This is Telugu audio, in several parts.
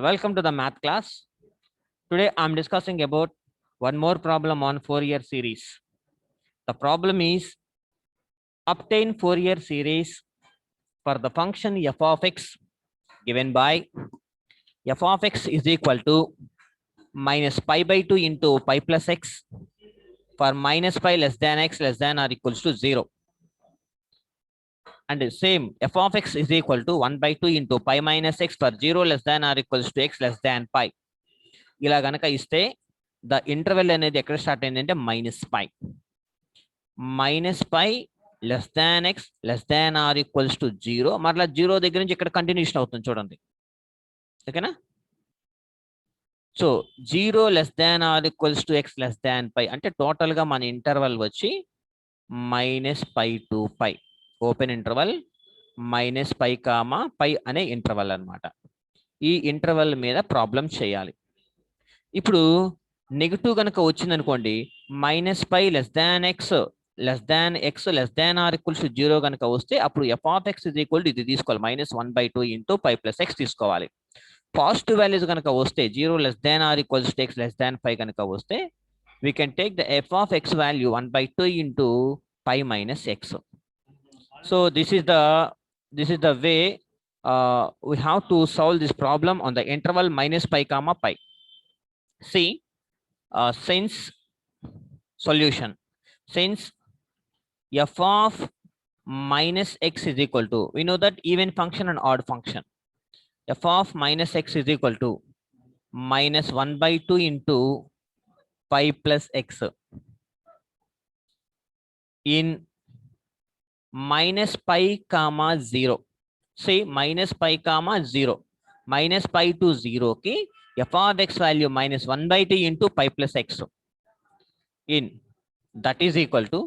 Welcome to the math class. Today I'm discussing about one more problem on Fourier series. The problem is obtain Fourier series for the function f of x given by f of x is equal to minus pi by 2 into pi plus x for minus pi less than x less than or equals to 0. And same f of x is equal to 1 by 2 into pi minus x for 0 less than or equals to x less than pi. ఇలా గనక ఇస్తే ద ఇంటర్వెల్ అనేది ఎక్కడ స్టార్ట్ అయిందంటే minus pi less than x less than or equals to 0. మరలా 0 దగ్గర నుంచి ఇక్కడ కంటిన్యూషన్ అవుతుంది చూడండి. ఓకేనా? So 0 less than or equals to x less than pi అంటే టోటల్ గా మన ఇంటర్వెల్ వచ్చి minus pi to pi, open interval minus pi comma pi అనే ఇంటర్వెల్ అన్నమాట. ఈ ఇంటర్వెల్ మీద ప్రాబ్లం చేయాలి. ఇప్పుడు నెగిటివ్ కనుక వచ్చింది అనుకోండి, minus pi less than x less than or equals to 0 కనుక వస్తే అప్పుడు f of x is equal to ఇది తీసుకోవాలి, minus 1/2 into pi plus x తీసుకోవాలి. పాజిటివ్ వాల్యూస్ కనుక వస్తే 0 less than or equals to x less than 5 కనుక వస్తే we can take the f of x value 1/2 into pi minus x. So this is the way we have to solve this problem on the interval minus pi comma pi. See, since solution, since f of minus x is equal to, we know that even function and odd function, f of minus x is equal to minus 1/2 into pi plus x in minus pi comma 0. See, minus pi comma 0, minus pi to 0 ki f of x value minus 1/2 into pi plus x in that is equal to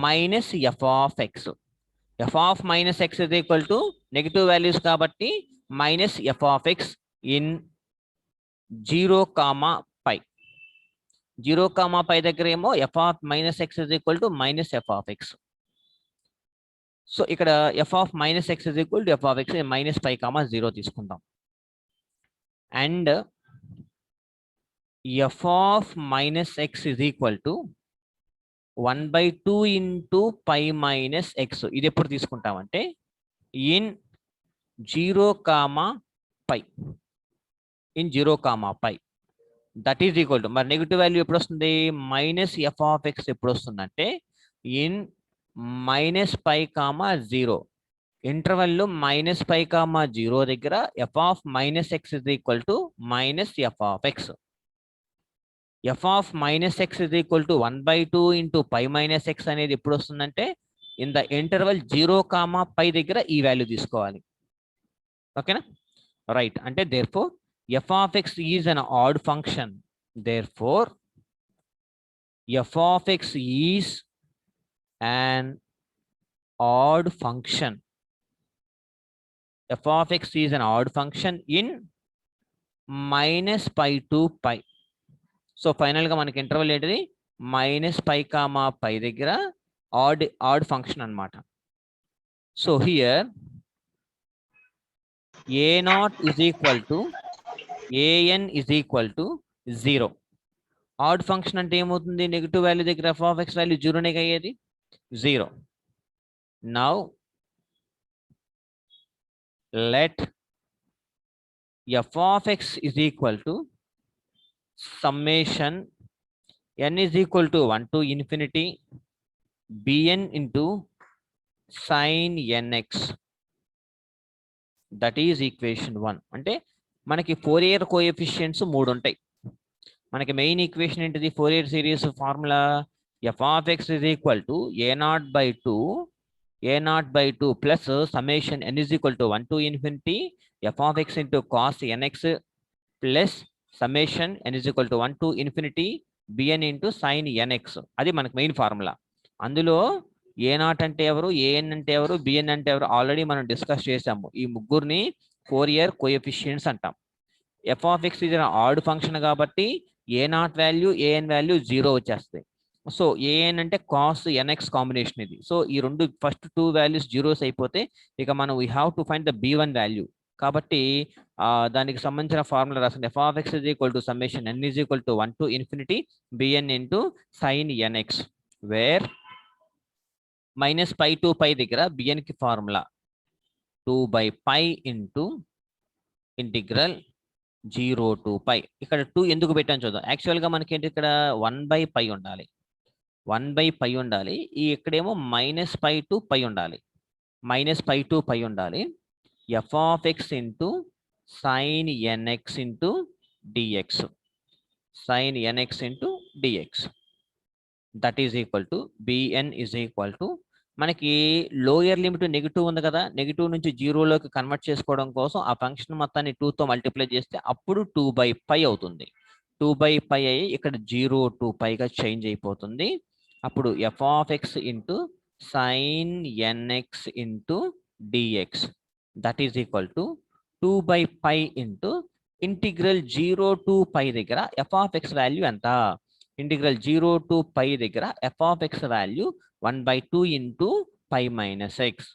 minus f of x. f of minus x is equal to negative values kabatti minus f of x in 0 comma pi. 0 comma pi దగ్గర ఏమో f of minus x is equal to minus f of x. So ఇక్కడ f of minus x is equal to f of x minus pi comma 0 తీసుకుందాం. And f of minus x is equal to 1/2 into pi minus x. ఇది ఎప్పుడు తీసుకుంటామంటే in 0 comma pi, in 0 comma pi. That is equal to, మరి నెగిటివ్ వాల్యూ ఎప్పుడు వస్తుంది, మైనస్ ఎఫ్ ఆఫ్ ఎక్స్ ఎప్పుడు వస్తుందంటే ఇన్ మైనస్ పై కామా 0 ఇంటర్వెల్లో మైనస్ పై కామా 0 దగ్గర f of minus x is equal to minus f of x. F of minus x is equal to 1/2 into pi minus x అనేది ఎప్పుడు వస్తుందంటే ఇన్ ద ఇంటర్వెల్ 0 కామా పై దగ్గర ఈ వాల్యూ తీసుకోవాలి. ఓకేనా? రైట్. అంటే therefore f of x is an odd function. Therefore, f of x is an odd function. f of x is an odd function in minus pi to pi. So final ga manaki interval ఏంటిది, minus pi comma pi దగ్గర odd function అన్నమాట. So here a0 is equal to an is equal to 0. Add function అంటే ఏమవుతుంది, నెగిటివ్ వాల్యూ దగ్గర f of x వాల్యూ 0నే అయ్యేది, 0. Now let f of x is equal to summation n is equal to 1 to infinity bn into sin nx. That is equation 1. అంటే మనకి ఫోరియర్ కోఎఫిషియెంట్స్ 3 ఉంటాయి. మనకి మెయిన్ ఈక్వేషన్ ఏంటిది, Fourier series formula f of x is equal to a0/2 plus summation n is equal to 1 to infinity f of x into cos nx plus summation n is equal to 1 to infinity bn into sin nx. అది మనకి మెయిన్ ఫార్ములా. అందులో a0 అంటే ఎవరు, an అంటే ఎవరు, bn అంటే ఎవరు ఆల్రెడీ మనం డిస్కస్ చేసాము. ఈ ముగ్గురిని ఫోరియర్ కోఎఫిషియెంట్స్ అంటాం. f of x is an odd function కాబట్టి a0 వాల్యూ an వాల్యూ 0 వచ్చేస్తాయి. సో an అంటే cos nx కాంబినేషన్ ఇది. సో ఈ రెండు ఫస్ట్ 2 వాల్యూస్ 0s అయిపోతే ఇక మనం we have to find the b1 value. కాబట్టి దానికి సంబంధించిన ఫార్ములా రాసింది. f of x is equal to summation n is equal to 1 to infinity bn into sin nx, where minus pi to pi దగ్గర bn కి ఫార్ములా 2/π ఇంటూ ఇంటిగ్రల్ 0 to π. ఇక్కడ 2 ఎందుకు పెట్టాను చూద్దాం. యాక్చువల్గా మనకి ఏంటి ఇక్కడ 1/π ఉండాలి, 1/π ఉండాలి. ఈ ఇక్కడేమో మైనస్ పై టు పై ఉండాలి, మైనస్ పై టు పై ఉండాలి. f of x into sin nx into dx, sin nx into dx, that is equal to bn is equal to, మనకి లోయర్ లిమిట్ నెగిటివ్ ఉంది కదా, నెగిటివ్ నుంచి జీరోలోకి కన్వర్ట్ చేసుకోవడం కోసం ఆ ఫంక్షన్ మొత్తాన్ని 2తో మల్టిప్లై చేస్తే అప్పుడు 2/π అవుతుంది. 2/π అయ్యి ఇక్కడ 0 to πగా చేంజ్ అయిపోతుంది. అప్పుడు f of x into sin nx into dx, that is equal to 2/π into integral 0 to π దగ్గర f of x వాల్యూ ఎంత, ఇంటిగ్రల్ 0 to π దగ్గర f of x value 1/2 into π minus x,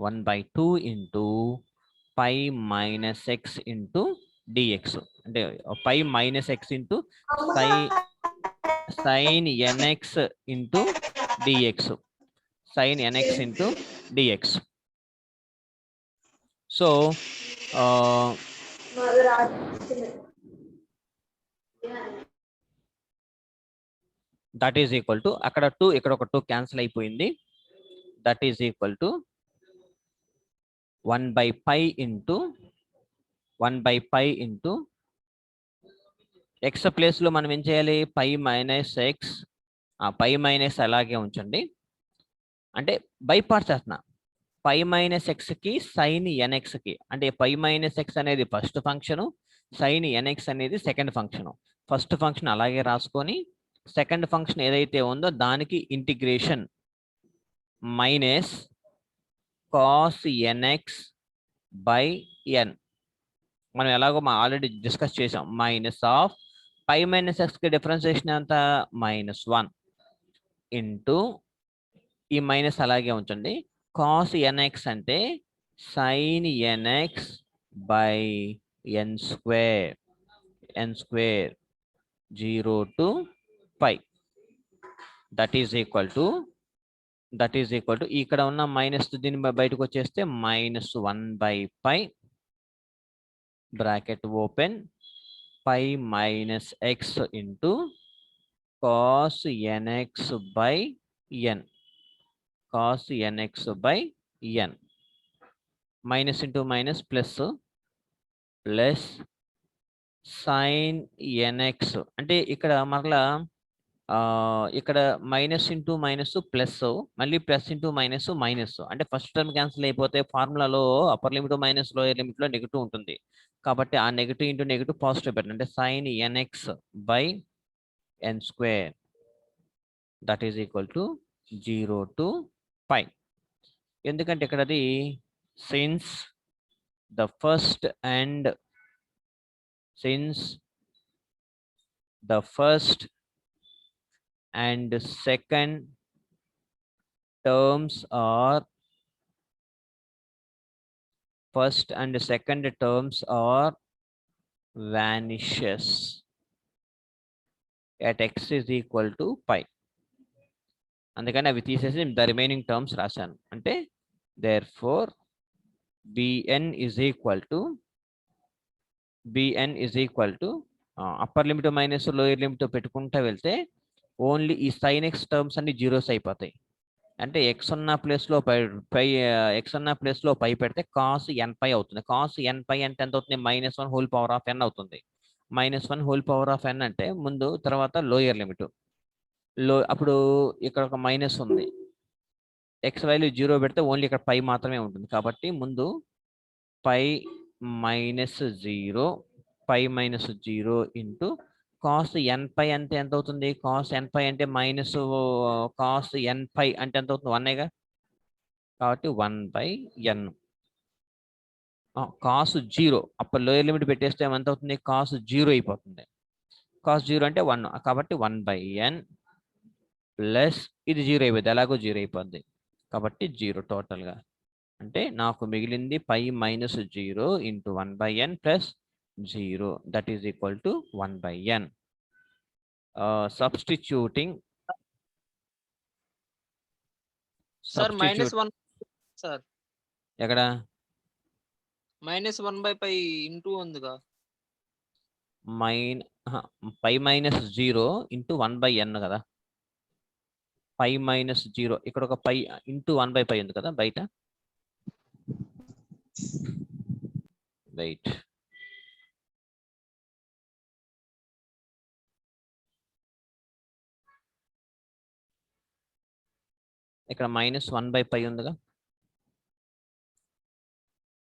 1/2 into π minus x into dx, అంటే π minus x into sin nx into dx, sin nx into dx. So that is equal to, అక్కడ 2 ఇక్కడ ఒక 2 క్యాన్సిల్ అయిపోయింది. That is equal to 1/π into 1/π into x ప్లేస్లో మనం ఏం చేయాలి, π మైనస్ ఎక్స్, π మైనస్ అలాగే ఉంచండి, అంటే బై పార్ట్స్ చేస్తున్నా. π మైనస్ ఎక్స్కి సైన్ ఎన్ఎక్స్కి, అంటే π మైనస్ ఎక్స్ అనేది ఫస్ట్ ఫంక్షను, సైన్ ఎన్ఎక్స్ అనేది సెకండ్ ఫంక్షను. ఫస్ట్ ఫంక్షన్ అలాగే రాసుకొని సెకండ్ ఫంక్షన్ ఏదైతే ఉందో దానికి integration minus cos n x by n, మనం ఎలాగో ఆల్రెడీ డిస్కస్ చేసాం. మైనస్ ఆఫ్ π మైనస్ ఎక్స్కి డిఫరెన్సియేషన్ ఎంత, -1 ఇంటూ ఈ మైనస్ అలాగే ఉంచండి, కాస్ ఎన్ఎక్స్ అంటే sine n x by n square, n square 0 to π, that is equal to ఇక్కడ ఉన్న మైనస్ దీన్ని బయటకు వచ్చేస్తే -1/π bracket open π minus x into cos n x by n, cos n x by n, minus into minus plus, plus sine n x, అంటే ఇక్కడ మరలా ఇక్కడ మైనస్ ఇంటూ మైనస్ ప్లస్, మళ్ళీ ప్లస్ ఇంటూ మైనస్ మైనస్, అంటే ఫస్ట్ టర్మ్ క్యాన్సిల్ అయిపోతే ఫార్ములాలో అప్పర్ లిమిట్ మైనస్ లోయర్ లిమిట్లో నెగిటివ్ ఉంటుంది. కాబట్టి ఆ నెగిటివ్ ఇంటూ నెగిటివ్ పాజిటివ్ పెట్టండి, అంటే sine n x by n square, that is equal to 0 to π. ఎందుకంటే ఇక్కడ అది since the first and second terms are vanishes at x is equal to π. అందుకని అవి తీసేసి ద రిమైనింగ్ టర్మ్స్ రాశాను. అంటే therefore bn is equal to upper limit minus lower limit పెట్టుకుంటూ వెళ్తే ఓన్లీ ఈ సైన్ ఎక్స్ టర్మ్స్ అన్ని జీరోస్ అయిపోతాయి. అంటే ఎక్స్ ఉన్న ప్లేస్లో పై పెడితే కాస్ ఎన్పై అవుతుంది. కాస్ ఎన్పై అంటే ఎంత అవుతుంది, -1 హోల్ పవర్ ఆఫ్ ఎన్ అవుతుంది. -1 హోల్ పవర్ ఆఫ్ ఎన్ అంటే ముందు తర్వాత లోయర్ లిమిట్, అప్పుడు ఇక్కడ ఒక మైనస్ ఉంది, ఎక్స్ వాల్యూ 0 పెడితే ఓన్లీ ఇక్కడ పై మాత్రమే ఉంటుంది. కాబట్టి ముందు π మైనస్ 0 ఇంటూ కాస్ ఎన్పై అంటే ఎంత అవుతుంది, కాస్ ఎన్పై అంటే మైనస్ కాస్ ఎన్పై అంటే ఎంత అవుతుంది, 1 కాబట్టి 1/n. కాస్ 0 అప్పుడు లోయర్ లిమిట్ పెట్టేస్తే ఎంత అవుతుంది, కాస్ 0 అయిపోతుంది. కాస్ 0 అంటే 1, కాబట్టి 1/n ప్లస్ ఇది 0 అయిపోద్ది, ఎలాగో 0 అయిపోద్ది, కాబట్టి 0 టోటల్గా. అంటే నాకు మిగిలింది pi minus 0 into 1/n plus 0 that is equal to 1/n. Substituting sir -1 sir ఎక్కడ -1/π ఇంటూ ఉందిగా. పై మైనస్ 0 ఇంటూ 1/n కదా. పై మైనస్ 0 ఇక్కడ ఒక పై ఇంటూ 1/π ఉంది కదా బయట. వెయిట్, ఇక్కడ -1/π ఉందిగా.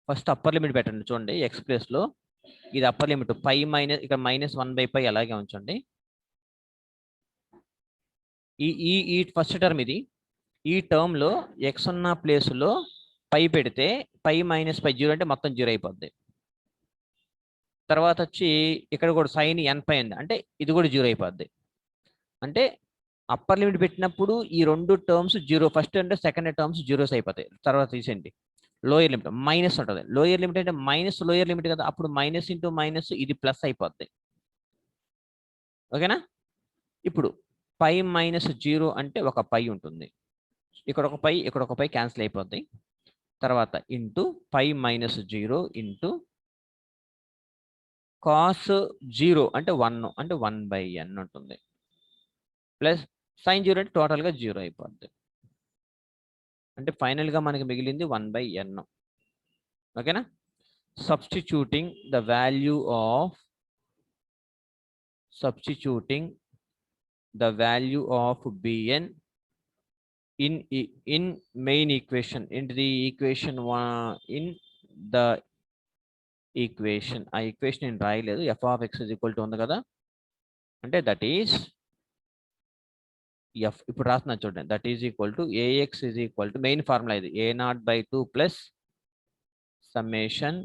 ఫస్ట్ అప్పర్ లిమిట్ పెట్టండి. చూడండి ఎక్స్ ప్లేస్ లో ఇది అప్పర్ లిమిట్ పై మైనస్, ఇక్కడ -1/π అలాగే ఉంచండి. ఈ ఫస్ట్ టర్మ్ ఇది. ఈ టర్మ్ లో ఎక్స్ ఉన్న ప్లేస్ లో పై పెడితే పై -π 0 అంటే మొత్తం 0 అయిపోద్ది. తర్వాత వచ్చి ఇక్కడ కూడా సైన్ n/π ఉంది అంటే ఇది కూడా 0 అయిపోద్ది. అంటే అప్పర్ లిమిట్ పెట్టినప్పుడు ఈ రెండు టర్మ్స్ 0, ఫస్ట్ అంటే సెకండ్ టర్మ్స్ 0s అయిపోతాయి. తర్వాత తీసేయండి. లోయర్ లిమిట్ మైనస్ ఉంటుంది. లోయర్ లిమిట్ అంటే మైనస్ లోయర్ లిమిట్ కదా, అప్పుడు మైనస్ ఇంటూ మైనస్ ఇది ప్లస్ అయిపోద్ది. ఓకేనా. ఇప్పుడు పై -0 అంటే ఒక పై ఉంటుంది, ఇక్కడ ఒక పై, ఇక్కడ ఒక పై క్యాన్సిల్ అయిపోద్ది. తర్వాత ఇంటూ పై -0 ఇంటూ కాస్ 0 అంటే 1 అంటే 1/n ఉంటుంది, ప్లస్ సైన్ 0 అంటే టోటల్గా 0 అయిపోద్ది. అంటే ఫైనల్గా మనకి మిగిలింది 1/n. ఓకేనా. Substituting the value of bn in main equation, into the equation in the equation. ఆ ఈక్వేషన్ నేను రాయలేదు. f(x) ఉంది కదా, అంటే దట్ ఈస్ f. ఇప్పుడు రాస్తున్నా చూడండి. That is equal to ax is equal to main formula ఇది a0/2 plus summation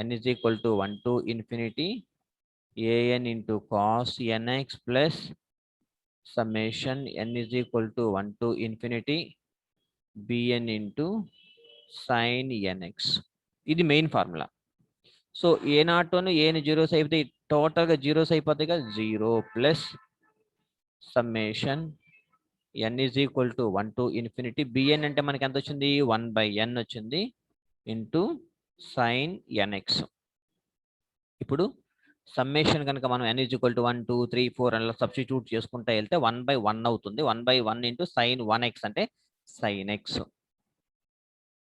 n is equal to 1 to infinity an into cos nx plus summation n is equal to 1 to infinity bn into sin nx. ఇది main formula. So a0 a zeros అయిపోతాయి, టోటల్గా జీరోస్ అయిపోతాయి కదా. 0 plus summation n is equal to 1 to infinity bn అంటే మనకి ఎంత వచ్చింది 1/n వచ్చింది ఇంటూ sin nx. ఇప్పుడు సమ్మేషన్ కనుక మనం n ఈజ్ ఈక్వల్ టు 1 2 3 4 అలా సబ్స్టిట్యూట్ చేసుకుంటా వెళ్తే 1/1 అవుతుంది. 1/1 ఇంటూ sin 1x అంటే sin x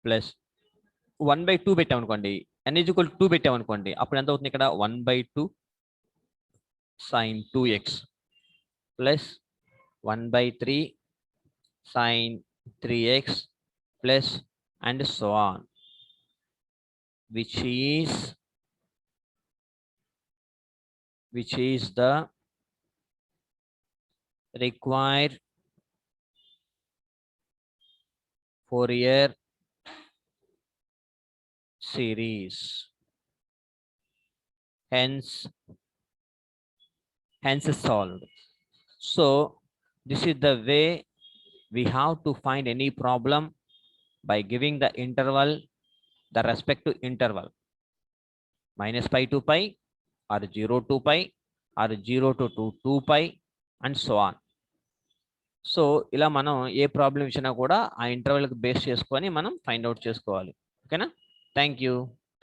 ప్లస్ 1/2 పెట్టామనుకోండి, n ఈజ్ ఈక్వల్ టు 2 పెట్టామనుకోండి, అప్పుడు ఎంత అవుతుంది ఇక్కడ 1/2 sin 2x plus 1/3 sin 3x plus and so on, which is the required Fourier series. Hence solved. So this is the way we have to find any problem by giving the interval the respective interval -π to π or 0 to π or 0 to 2π and so on. So ఇలా మనం ఏ ప్రాబ్లం ఇచ్చినా కూడా ఆ ఇంటర్వెల్కి బేస్ చేసుకొని మనం ఫైండ్ అవుట్ చేసుకోవాలి. ఓకేనా. Thank you.